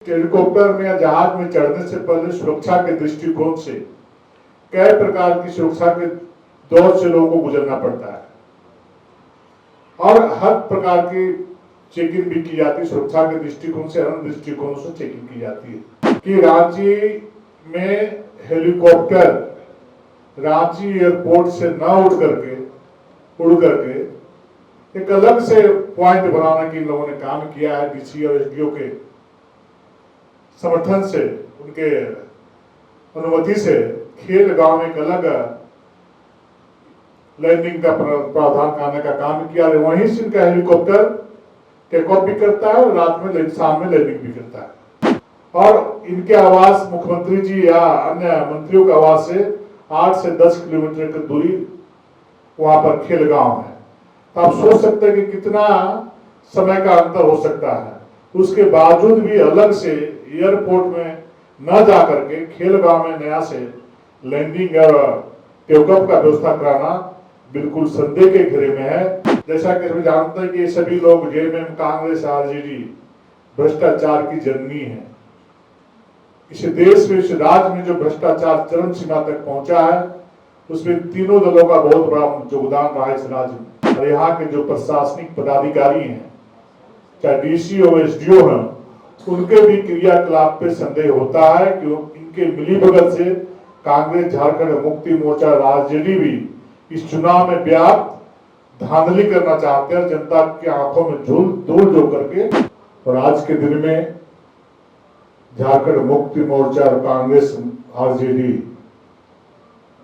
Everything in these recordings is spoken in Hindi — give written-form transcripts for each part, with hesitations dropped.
हेलीकॉप्टर में या जहाज में चढ़ने से पहले सुरक्षा के दृष्टिकोण से कई प्रकार की सुरक्षा के दौर से लोगों को गुजरना पड़ता है और हर प्रकार की चेकिंग भी की जाती है। सुरक्षा के दृष्टिकोण से अन्य दृष्टिकोणों से चेकिंग की जाती है कि रांची में हेलीकॉप्टर रांची एयरपोर्ट से न उड़ करके एक अलग से पॉइंट बनाने की इन लोगों ने काम किया है। डीसी और एसडीओ के समर्थन से, उनके अनुमति से खेल गांव में एक अलग लैंडिंग का प्रावधान करने का काम किया है। वहीं से इनका हेलीकॉप्टर टेक ऑफ भी करता है और रात में शाम में लैंडिंग भी करता है। और इनके आवास मुख्यमंत्री जी या अन्य मंत्रियों के आवास से 8 से 10 किलोमीटर की दूरी वहां पर खेल गांव है। तो आप सोच सकते हैं कि कितना समय का अंतर हो सकता है। उसके बावजूद भी अलग से एयरपोर्ट में न जाकर के खेल गांव में नया से लैंडिंग और टेकऑफ का व्यवस्था कराना बिल्कुल संदेह के घेरे में है। जैसा कि हम जानते हैं कि सभी लोग जेएमएम, कांग्रेस, आरजेडी भ्रष्टाचार की जननी है। इस देश में, इस राज्य में जो भ्रष्टाचार चरम सीमा तक पहुंचा है, उसमें तीनों दलों का बहुत बड़ा योगदान रहा है इस राज्य में। और यहाँ के जो प्रशासनिक पदाधिकारी हैं, चाहे डीसी और एसडीओ हैं, उनके भी क्रियाकलाप पे संदेह होता है कि इनके मिलीभगत से कांग्रेस, झारखंड मुक्ति मोर्चा, आरजेडी भी इस चुनाव में व्याप्त धांधली करना चाहते हैं, जनता की आंखों में धूल झोंक करके। और आज के दिन में झारखंड मुक्ति मोर्चा और कांग्रेस, आरजेडी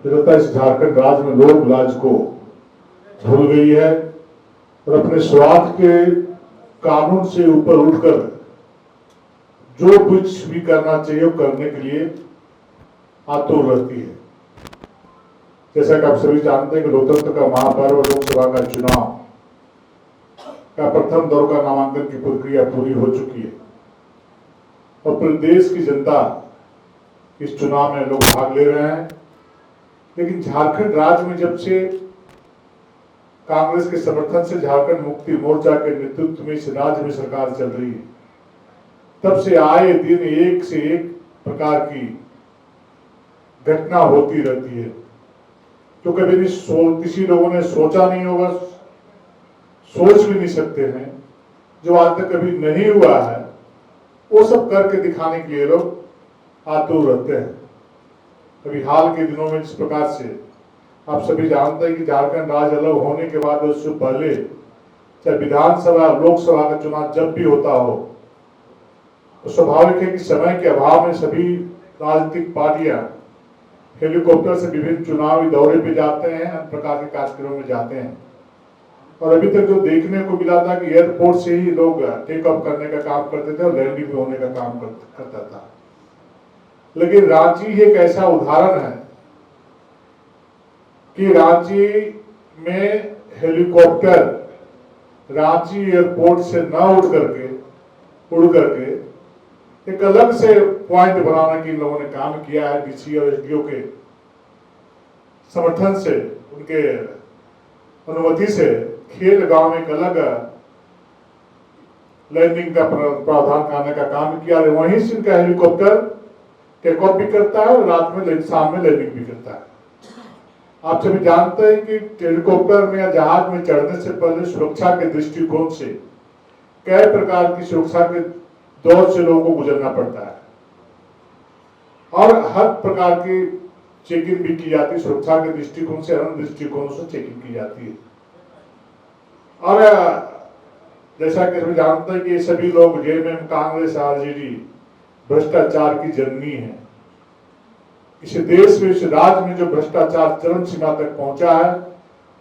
इस झारखंड राज्य में लोक लाज को भूल गई है और अपने स्वार्थ के कानून से ऊपर उठकर जो कुछ भी करना चाहिए वो करने के लिए आतुर रहती है। जैसा कि आप सभी जानते हैं कि लोकतंत्र का महापर्व लोकसभा का चुनाव का प्रथम दौर का नामांकन की प्रक्रिया पूरी हो चुकी है और पूरे देश की जनता इस चुनाव में लोग भाग ले रहे हैं। लेकिन झारखंड राज्य में जब से कांग्रेस के समर्थन से झारखंड मुक्ति मोर्चा के नेतृत्व में इस राज्य में सरकार चल रही है, तब से आए दिन एक से एक प्रकार की घटना होती रहती है जो कभी किसी लोगों ने सोचा नहीं होगा, सोच भी नहीं सकते हैं, जो आज तक कभी नहीं हुआ है, वो सब करके दिखाने के लिए लोग आतुर रहते हैं। अभी हाल के दिनों में जिस प्रकार से आप सभी जानते हैं कि झारखंड राज्य अलग होने के बाद उससे पहले चाहे विधानसभा, लोकसभा का चुनाव जब भी होता हो, तो स्वाभाविक है कि समय के अभाव में सभी राजनीतिक पार्टियां हेलीकॉप्टर से विभिन्न चुनावी दौरे पे जाते हैं, अन्य प्रकार के कार्यक्रमों में जाते हैं। और अभी तक जो देखने को मिला था कि एयरपोर्ट से ही लोग टेक ऑफ करने का काम करते थे और लैंडिंग होने का काम करता था। लेकिन रांची एक ऐसा उदाहरण है कि रांची में हेलीकॉप्टर रांची एयरपोर्ट से न उड़ करके एक अलग से पॉइंट बनाने की इन लोगों ने काम किया है। डीसी और एसडीओ के समर्थन से, उनके अनुमति से खेल गांव में एक अलग लैंडिंग का प्रावधान करने का काम किया है। वहीं से इनका हेलीकॉप्टर टेक ऑफ भी करता है और रात में शाम में लैंडिंग भी करता है। आप सभी जानते हैं कि हेलीकॉप्टर में या जहाज में चढ़ने से पहले सुरक्षा के दृष्टिकोण से कई प्रकार की सुरक्षा के दौर से लोगों को गुजरना पड़ता है और हर प्रकार की चेकिंग भी की जाती है। सुरक्षा के दृष्टिकोण से अन्य दृष्टिकोणों से चेकिंग की जाती है। और जैसा कि हम जानते हैं कि सभी लोग जेएमएम, कांग्रेस, आरजेडी भ्रष्टाचार की जननी है। इस देश में, इस राज्य में जो भ्रष्टाचार चरम सीमा तक पहुंचा है,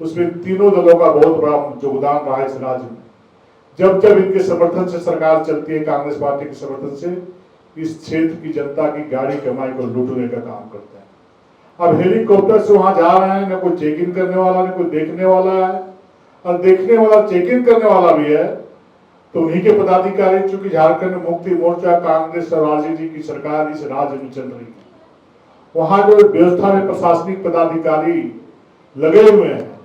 उसमें तीनों दलों का बहुत बड़ा योगदान रहा है इस राज्य में। जब जब इनके समर्थन से सरकार चलती है, कांग्रेस पार्टी के समर्थन से, इस क्षेत्र की जनता की गाड़ी कमाई को लूटने का काम करते हैं। अब हेलीकॉप्टर से वहां जा रहे हैं, न कोई चेकिंग करने वाला, न कोई देखने वाला है, और देखने वाला चेकिंग करने वाला भी है तो उन्हीं के पदाधिकारी, चूंकि झारखंड मुक्ति मोर्चा, कांग्रेस और आरजेडी की सरकार इस राज्य में चल रही है, वहां जो व्यवस्था में प्रशासनिक पदाधिकारी लगे हुए हैं,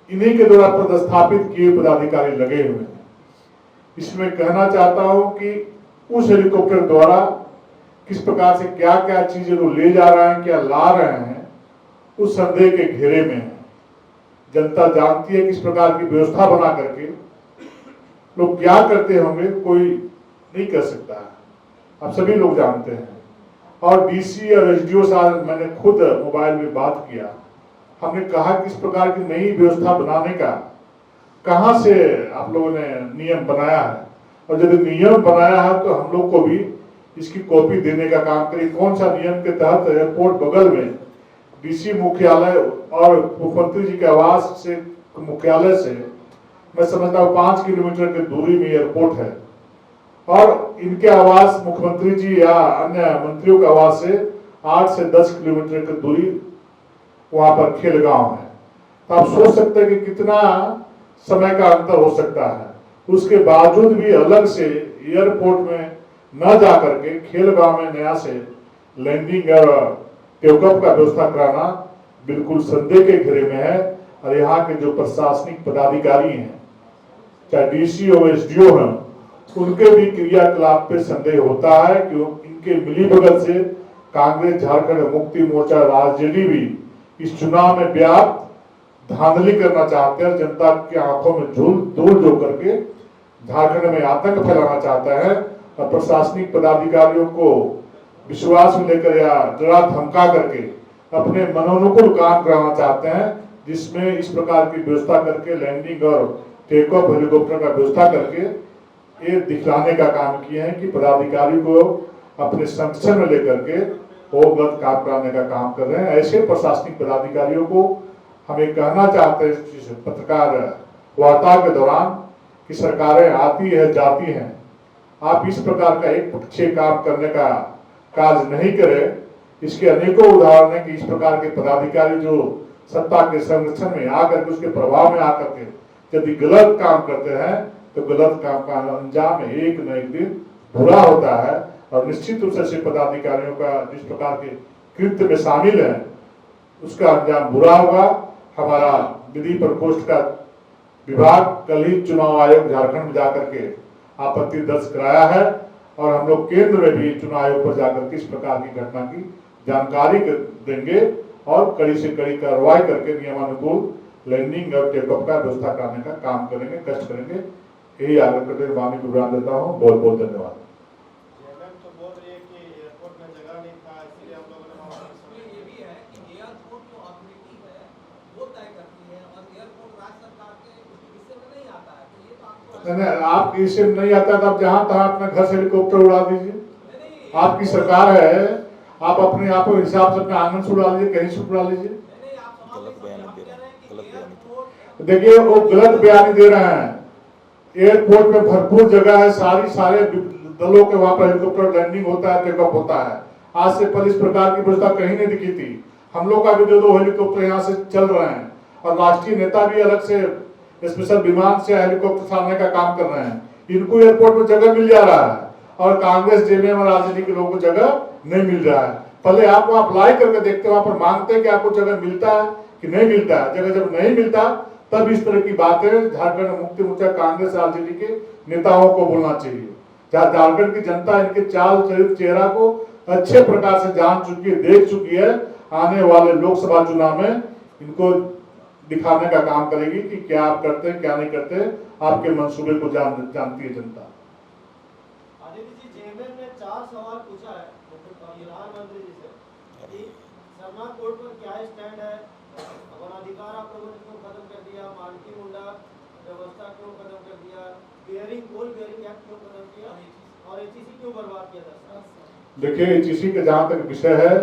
इन्हीं के द्वारा पदस्थापित किए पदाधिकारी लगे हुए हैं। इसमें कहना चाहता हूं कि उस हेलीकॉप्टर द्वारा किस प्रकार से क्या क्या चीजें वो ले जा रहे हैं, क्या ला रहे हैं, उस संदेह के घेरे में है। जनता जानती है किस प्रकार की व्यवस्था बना करके लोग क्या करते होंगे, कोई नहीं कर सकता है, आप सभी लोग जानते हैं। और डीसी और एसडीओ साहब, मैंने खुद मोबाइल में बात किया, हमने कहा किस प्रकार की नई व्यवस्था बनाने का कहां से आप लोगों ने नियम बनाया है, और यदि नियम बनाया है तो हम लोग को भी इसकी कॉपी देने का काम करिए। कौन सा नियम के तहत एयरपोर्ट बगल में डीसी मुख्यालय और मुख्यमंत्री जी के आवास से मुख्यालय से मैं समझता हूँ 5 किलोमीटर की दूरी में एयरपोर्ट है, और इनके आवास मुख्यमंत्री जी या अन्य मंत्रियों के आवास से 8 से 10 किलोमीटर की दूरी वहां पर खेलगांव है। तो आप सोच सकते हैं कि कितना समय का अंतर हो सकता है। उसके बावजूद भी अलग से एयरपोर्ट में न जाकर के खेलगांव में नया से लैंडिंग और टेकऑफ का व्यवस्था कराना बिल्कुल संदेह के घेरे में है। और यहाँ के जो प्रशासनिक पदाधिकारी हैं, चाहे डीसी हो एसडीओ हैं, उनके भी क्रियाकलाप पे संदेह होता है कि इनके मिलीभगत से कांग्रेस, झारखंड मुक्ति मोर्चा, आरजेडी भी इस चुनाव में व्याप्त धांधली करना चाहते हैं, जनता की आंखों में धूल झोंक करके झारखंड में आतंक फैलाना चाहता है, और प्रशासनिक पदाधिकारियों को विश्वास में लेकर या डरा धमका करके अपने मनोनुकूल काम कराना चाहते हैं, जिसमें इस प्रकार की व्यवस्था करके लैंडिंग और टेक ऑफ हेलीकॉप्टर का व्यवस्था करके ये दिखलाने का काम किए हैं कि पदाधिकारी को अपने संरक्षण में लेकर के वो गलत काम कराने का काम कर रहे हैं। ऐसे प्रशासनिक पदाधिकारियों को हमें कहना चाहते हैं पत्रकार वार्ता के दौरान कि सरकारें आती है जाती हैं, आप इस प्रकार का एक पक्षीय काम करने का कार्य नहीं करें। इसके अनेकों उदाहरण है कि इस प्रकार के पदाधिकारी जो सत्ता के संरक्षण में आकर के उसके प्रभाव में आकर के यदि गलत काम करते हैं तो गलत काम का अंजाम एक न एक दिन बुरा होता है। और निश्चित रूप से पदाधिकारियों का जिस प्रकार के कृत्य में शामिल है उसका अंजाम बुरा होगा। हमारा विधि प्रकोष्ठ का विभाग कल ही चुनाव आयोग झारखंड में जाकर के आपत्ति दर्ज कराया है, और हम लोग केंद्र में भी चुनाव आयोग पर जाकर के इस प्रकार की घटना की जानकारी देंगे और कड़ी से कड़ी कार्रवाई करके नियमानुकूल लैंडिंग और टेक ऑफ का व्यवस्था कराने का काम करेंगे, कष्ट करेंगे। यही आग्रह करते वाणी विवरण देता हूँ। बहुत बहुत धन्यवाद। आपकी इसे नहीं आता तो आप जहां तहां अपना घर से हेलीकॉप्टर उड़ा दीजिए। आपकी सरकार है, आप अपने आप हिसाब से अपने आंगन से उड़ा लीजिए, कहीं से उड़ा लीजिए। देखिए वो गलत बयानी दे रहे हैं। एयरपोर्ट में भरपूर जगह है, सारे दलों के वहां पर हेलीकॉप्टर लैंडिंग होता है, टेकऑफ होता है। आज से पहले इस प्रकार की व्यवस्था कहीं नहीं दिखी थी। हम लोग का भी 2 हेलीकॉप्टर यहाँ से चल रहे हैं, और राष्ट्रीय नेता भी अलग से स्पेशल विमान से हेलीकॉप्टर सामने का काम कर रहे हैं। इनको एयरपोर्ट में जगह मिल जा रहा है, और कांग्रेस, जेएमएम और आरजेडी के लोगों को जगह नहीं मिल रहा है। पहले आप वहां अप्लाई करके देखते, वहां पर मांगते कि आपको जगह मिलता है कि नहीं मिलता है। जगह जब नहीं मिलता तब इस तरह की बातें झारखंड मुक्ति मोर्चा, कांग्रेस, आरजेडी के नेताओं को बोलना चाहिए। झारखंड की जनता इनके चाल चरित्र चेहरा को अच्छे प्रकार से जान चुकी है, देख चुकी है। आने वाले लोकसभा चुनाव में इनको दिखाने का काम करेगी कि क्या आप करते हैं, क्या नहीं करते। आपके मंसूबे को जानती है जनता। आदित्य जी, जेएमएम ने 4 सवाल पूछा है प्रधानमंत्री जी से कि शर्मा कोर्ट पर क्या स्टैंड है, वनाधिकार आप लोगों ने क्यों खत्म कर दिया, मानकी मुंडा व्यवस्था क्यों खत्म कर दिया, कोल बियरिंग एक्ट क्यों खत्म किया, और एचईसी क्यों बर्बाद किया था। देखिए एचईसी का जहां तक विषय है,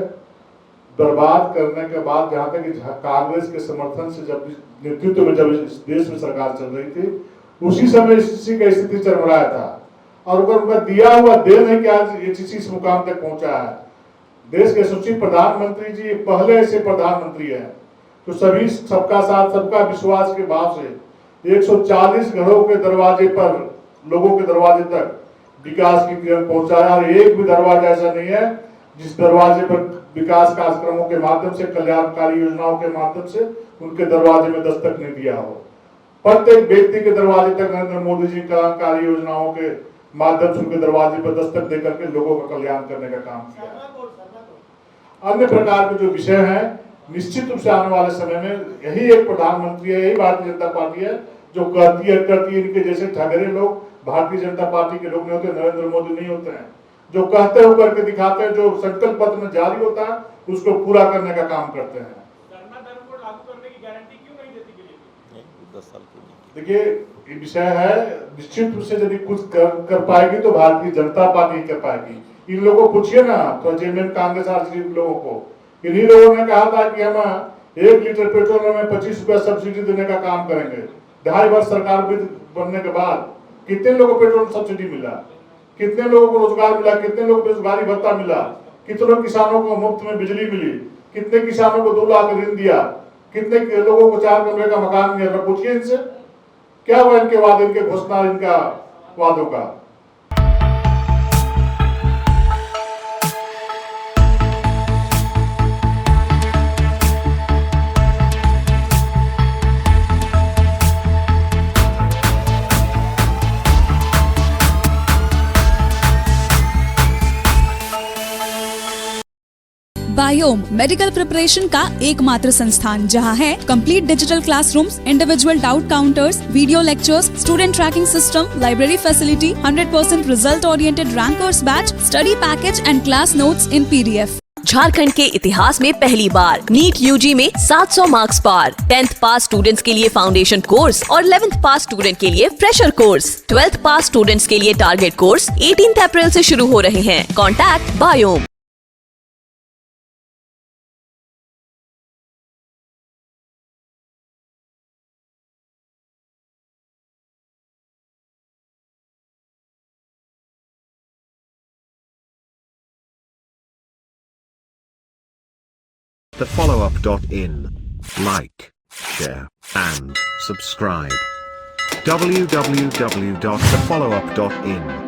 बर्बाद करने के बाद जहां तक कांग्रेस के समर्थन से जब नेतृत्व में जब इस देश में सरकार चल रही थी, उसी समय एचईसी का स्थिति चरमराया था, और उनका दिया हुआ देन है कि आज एचईसी इस मुकाम तक पहुंचा है। देश के यशस्वी प्रधानमंत्री जी पहले ऐसे प्रधानमंत्री है तो सभी सबका साथ सबका विश्वास के भाव से 140 घरों के दरवाजे पर, लोगों के दरवाजे तक विकास की किरण पहुंचाया। और एक भी दरवाजा ऐसा नहीं है जिस दरवाजे पर विकास कार्यक्रमों के माध्यम से, कल्याणकारी योजनाओं के माध्यम से उनके दरवाजे में दस्तक नहीं दिया हो। प्रत्येक व्यक्ति के दरवाजे तक नरेंद्र मोदी जी कल्याणकारी योजनाओं के माध्यम से उनके दरवाजे पर दस्तक देकर के लोगों का कल्याण करने का काम किया। सरना कोड अन्य प्रकार के जो विषय हैं, निश्चित रूप से आने वाले समय में यही एक प्रधानमंत्री है, यही भारतीय जनता पार्टी है जो करती है इनके जैसे ठगरे लोग भारतीय जनता पार्टी के लोग नहीं होते, नरेंद्र मोदी नहीं होते हैं। जो कहते हो करके दिखाते हैं, जो संकल्प पत्र में जारी होता है उसको पूरा करने का काम करते हैं। सरना धर्म कोड लागू करने की गारंटी क्यों नहीं देती बीजेपी? 10 साल के लिए देखिए ये विषय है, निश्चित रूप से यदि कुछ कर पाएगी तो भारतीय जनता पार्टी कर पाएगी। इन लोगों को पूछिए ना, तो जेएमएम कांग्रेस आरजेडी लोगों को, इन्हीं लोगों ने कहा था कि हम 1 लीटर पेट्रोल में 25 रुपया सब्सिडी देने का काम करेंगे। 2.5 वर्ष सरकार बनने के बाद कितने लोगों को पेट्रोल सब्सिडी मिला, कितने लोगों को रोजगार मिला, कितने लोगों को बेरोजगारी भत्ता मिला, कितने किसानों को मुफ्त में बिजली मिली, कितने किसानों को 2 लाख ऋण दिया, कितने लोगों को 4 कमरे का मकान मिला। पूछिए इनसे क्या हुआ इनके वादे, इनके घोषणा, इनका वादों का। बायोम मेडिकल प्रिपरेशन का एकमात्र संस्थान जहां है complete digital classrooms, individual doubt counters, video lectures, student tracking system, library facility, 100% result oriented rankers batch, study package and class notes in PDF। Jharkhand के इतिहास में पहली बार नीट UG में 700 मार्क्स पार। 10th पास स्टूडेंट्स के लिए फाउंडेशन कोर्स और 11th पास स्टूडेंट के लिए फ्रेशर कोर्स। 12th पास स्टूडेंट्स के लिए टारगेट कोर्स 18 अप्रैल से शुरू हो रहे हैं। Contact biome. thefollowup.in. Like, share, and subscribe. www.thefollowup.in